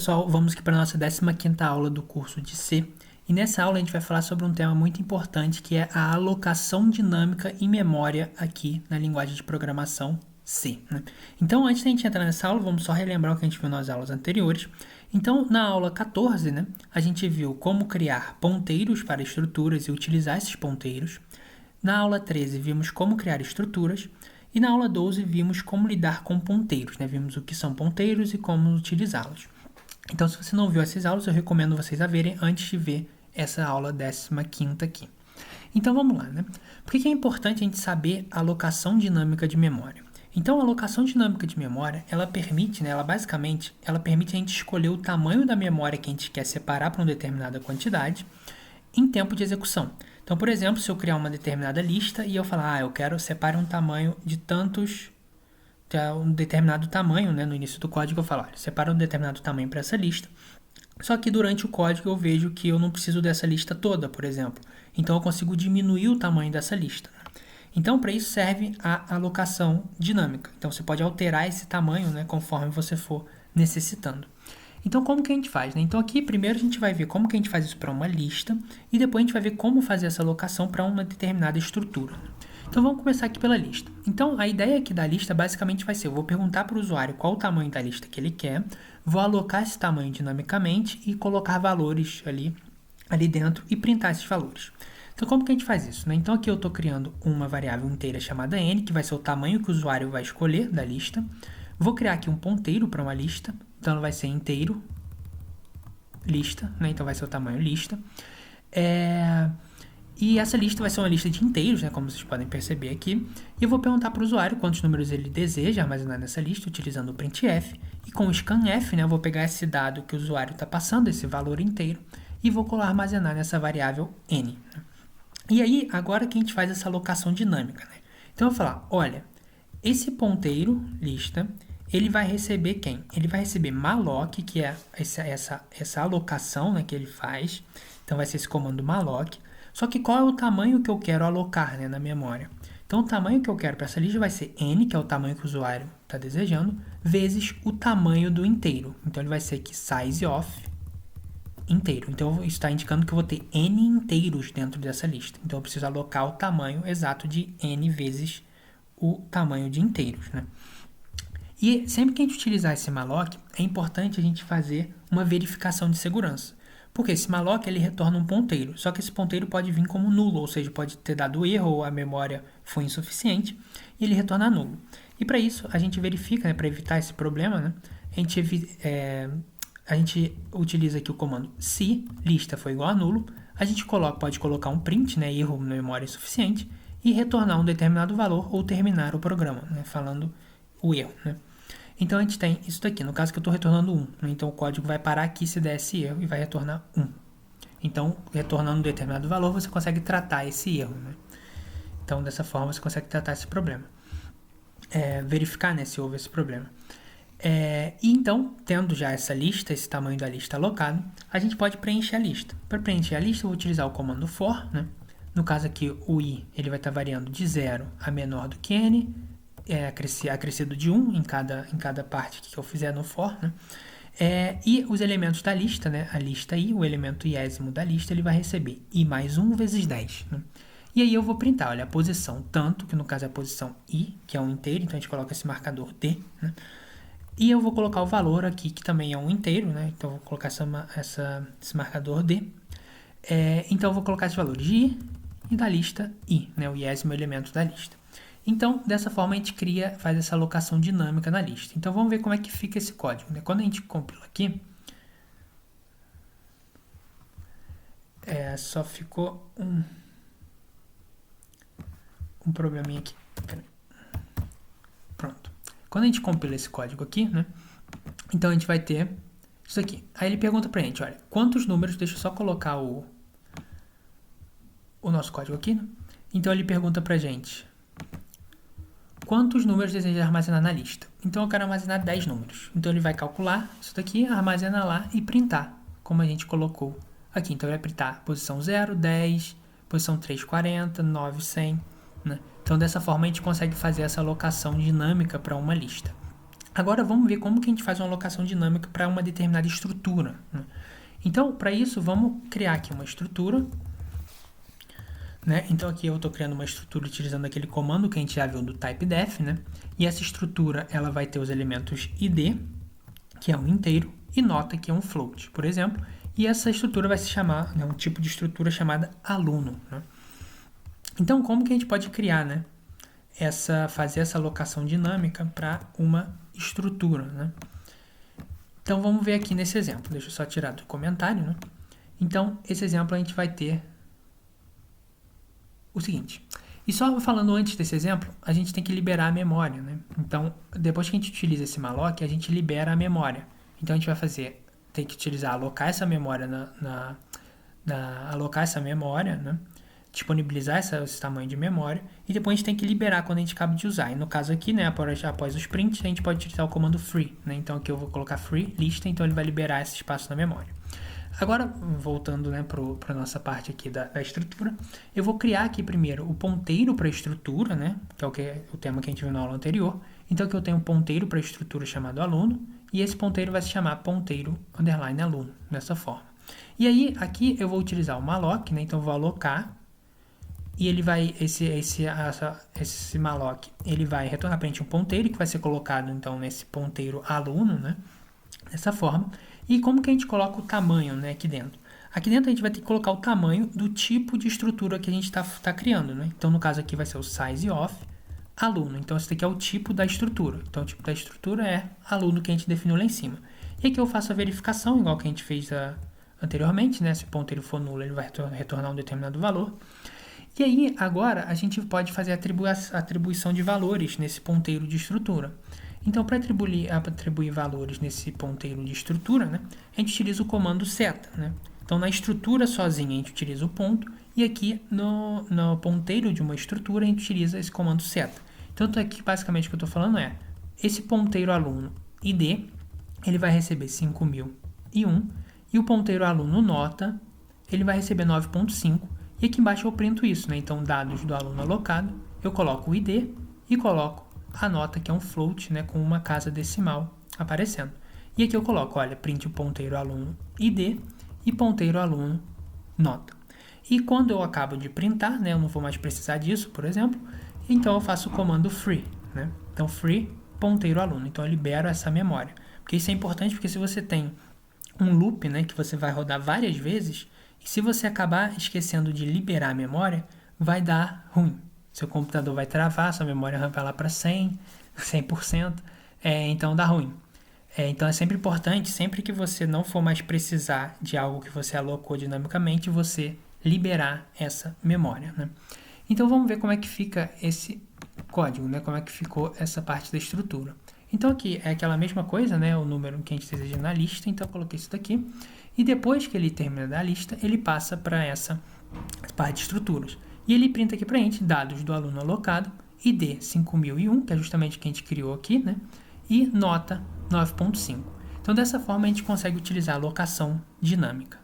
Pessoal, vamos aqui para a nossa 15ª aula do curso de C. E nessa aula a gente vai falar sobre um tema muito importante, que é a alocação dinâmica em memória aqui na linguagem de programação C, né? Então, antes da gente entrar nessa aula, vamos só relembrar o que a gente viu nas aulas anteriores. Então, na aula 14, né, a gente viu como criar ponteiros para estruturas e utilizar esses ponteiros. Na aula 13, vimos como criar estruturas. E na aula 12, vimos como lidar com ponteiros, né? Vimos o que são ponteiros e como utilizá-los. Então, se você não viu essas aulas, eu recomendo vocês a verem antes de ver essa aula 15ª aqui. Então, vamos lá, né? Por que é importante a gente saber a alocação dinâmica de memória? Então, a alocação dinâmica de memória, ela permite, né, ela permite a gente escolher o tamanho da memória que a gente quer separar para uma determinada quantidade em tempo de execução. Então, por exemplo, se eu criar uma determinada lista e eu falar, eu quero separar um tamanho de tantos, um determinado tamanho, né, no início do código eu falo, separa um determinado tamanho para essa lista. Só que durante o código eu vejo que eu não preciso dessa lista toda, por exemplo. Então eu consigo diminuir o tamanho dessa lista. Então para isso serve a alocação dinâmica. Então você pode alterar esse tamanho, né, conforme você for necessitando. Então como que a gente faz, né? Então aqui primeiro a gente vai ver como que a gente faz isso para uma lista e depois a gente vai ver como fazer essa alocação para uma determinada estrutura. Então vamos começar aqui pela lista. Então a ideia aqui da lista basicamente vai ser, eu vou perguntar para o usuário qual o tamanho da lista que ele quer, vou alocar esse tamanho dinamicamente e colocar valores ali dentro e printar esses valores. Então como que a gente faz isso, né? Então aqui eu estou criando uma variável inteira chamada n, que vai ser o tamanho que o usuário vai escolher da lista. Vou criar aqui um ponteiro para uma lista, então ela vai ser inteiro lista, né? Então vai ser o tamanho lista. E essa lista vai ser uma lista de inteiros, né, como vocês podem perceber aqui. E eu vou perguntar para o usuário quantos números ele deseja armazenar nessa lista, utilizando o printf. E com o scanf, né, eu vou pegar esse dado que o usuário está passando, esse valor inteiro, e vou armazenar nessa variável n. E aí, agora que a gente faz essa alocação dinâmica, né? Então eu vou falar, olha, esse ponteiro, lista, ele vai receber quem? Ele vai receber malloc, que é essa alocação, né, que ele faz. Então vai ser esse comando malloc. Só que qual é o tamanho que eu quero alocar, né, na memória? Então, o tamanho que eu quero para essa lista vai ser n, que é o tamanho que o usuário está desejando, vezes o tamanho do inteiro. Então, ele vai ser aqui size of inteiro. Então, isso está indicando que eu vou ter n inteiros dentro dessa lista. Então, eu preciso alocar o tamanho exato de n vezes o tamanho de inteiros, né? E sempre que a gente utilizar esse malloc, é importante a gente fazer uma verificação de segurança. Porque esse malloc ele retorna um ponteiro, só que esse ponteiro pode vir como nulo, ou seja, pode ter dado erro ou a memória foi insuficiente e ele retorna nulo. E para isso a gente verifica, né, para evitar esse problema, né, a gente utiliza aqui o comando se lista foi igual a nulo, a gente pode colocar um print, né, erro na memória insuficiente, e retornar um determinado valor ou terminar o programa, né, falando o erro, né. Então, a gente tem isso daqui, no caso que eu estou retornando 1. Né? Então, o código vai parar aqui se der esse erro e vai retornar 1. Então, retornando um determinado valor, você consegue tratar esse erro. Né? Então, dessa forma, você consegue tratar esse problema. Verificar, né, se houve esse problema. E então, tendo já essa lista, esse tamanho da lista alocado, a gente pode preencher a lista. Para preencher a lista, eu vou utilizar o comando for. Né? No caso aqui, o i ele vai estar variando de 0 a menor do que n, acrescido de 1 em cada parte que eu fizer no for, né? E os elementos da lista, né? A lista i, o elemento iésimo da lista, ele vai receber i mais 1 vezes 10. Né? E aí eu vou printar, olha, a posição tanto, que no caso é a posição i, que é um inteiro, então a gente coloca esse marcador d, né? E eu vou colocar o valor aqui, que também é um inteiro, né? Então eu vou colocar esse marcador d. Então eu vou colocar esse valor de i e da lista i, né? O iésimo elemento da lista. Então, dessa forma, a gente faz essa alocação dinâmica na lista. Então, vamos ver como é que fica esse código. Né? Quando a gente compila aqui, só ficou um probleminha aqui. Pronto. Quando a gente compila esse código aqui, né? Então, a gente vai ter isso aqui. Aí ele pergunta pra gente, olha, quantos números... Deixa eu só colocar o nosso código aqui, né? Então, ele pergunta pra gente... quantos números deseja armazenar na lista? Então eu quero armazenar 10 números. Então ele vai calcular isso daqui, armazena lá e printar, como a gente colocou aqui. Então ele vai printar posição 0, 10, posição 3, 40, 9, 100. Né? Então dessa forma a gente consegue fazer essa alocação dinâmica para uma lista. Agora vamos ver como que a gente faz uma alocação dinâmica para uma determinada estrutura, né? Então, para isso, vamos criar aqui uma estrutura, né? Então aqui eu estou criando uma estrutura utilizando aquele comando que a gente já viu do typedef, né? E essa estrutura ela vai ter os elementos id, que é um inteiro, e nota, que é um float, por exemplo. E essa estrutura vai se chamar, né, um tipo de estrutura chamada aluno, né? Então, como que a gente pode criar, né, fazer essa alocação dinâmica para uma estrutura, né? Então, vamos ver aqui nesse exemplo. Deixa eu só tirar do comentário, né? Então, esse exemplo a gente vai ter o seguinte. E só falando antes desse exemplo, a gente tem que liberar a memória, né? Então, depois que a gente utiliza esse malloc, a gente libera a memória. Então, a gente vai fazer, tem que utilizar, alocar essa memória alocar essa memória, né? Disponibilizar esse tamanho de memória, e depois a gente tem que liberar quando a gente acaba de usar. E no caso aqui, né, após os prints, a gente pode utilizar o comando free, né? Então aqui eu vou colocar free lista, então ele vai liberar esse espaço na memória. Agora, voltando, né, para a nossa parte aqui da estrutura, eu vou criar aqui primeiro o ponteiro para a estrutura, né, que é o tema que a gente viu na aula anterior. Então aqui eu tenho um ponteiro para a estrutura chamado aluno, e esse ponteiro vai se chamar ponteiro underline aluno, dessa forma. E aí, aqui eu vou utilizar o malloc, né, então eu vou alocar, e ele vai, esse malloc, ele vai retornar para a gente um ponteiro que vai ser colocado então nesse ponteiro aluno, né? Dessa forma. E como que a gente coloca o tamanho, né, aqui dentro? Aqui dentro a gente vai ter que colocar o tamanho do tipo de estrutura que a gente está criando, né? Então no caso aqui vai ser o size of aluno. Então esse daqui é o tipo da estrutura. Então o tipo da estrutura é aluno que a gente definiu lá em cima. E aqui eu faço a verificação, igual que a gente fez anteriormente, né? Se o ponteiro for nulo, ele vai retornar um determinado valor. E aí, agora, a gente pode fazer a atribuição de valores nesse ponteiro de estrutura. Então, para atribuir valores nesse ponteiro de estrutura, né, a gente utiliza o comando seta, né? Então, na estrutura sozinha, a gente utiliza o ponto, e aqui no ponteiro de uma estrutura, a gente utiliza esse comando seta. Então, aqui, basicamente, o que eu estou falando é, esse ponteiro aluno id, ele vai receber 5001, e o ponteiro aluno nota, ele vai receber 9.5, e aqui embaixo eu printo isso, né? Então, dados do aluno alocado, eu coloco o ID e coloco a nota, que é um float, né? Com uma casa decimal aparecendo. E aqui eu coloco, olha, print o ponteiro aluno ID e ponteiro aluno nota. E quando eu acabo de printar, né? Eu não vou mais precisar disso, por exemplo. Então, eu faço o comando free, né? Então, free ponteiro aluno. Então, eu libero essa memória. Porque isso é importante, porque se você tem um loop, né? Que você vai rodar várias vezes, e se você acabar esquecendo de liberar a memória, vai dar ruim. Seu computador vai travar, sua memória RAM vai lá para 100%, então dá ruim. Então é sempre importante, sempre que você não for mais precisar de algo que você alocou dinamicamente, você liberar essa memória, né? Então vamos ver como é que fica esse código, né? Como é que ficou essa parte da estrutura. Então aqui é aquela mesma coisa, né? O número que a gente deseja na lista, então eu coloquei isso daqui. E depois que ele termina da lista, ele passa para essa parte de estruturas. E ele printa aqui para a gente dados do aluno alocado, ID 5001, que é justamente o que a gente criou aqui, né? E nota 9.5. Então, dessa forma, a gente consegue utilizar a alocação dinâmica.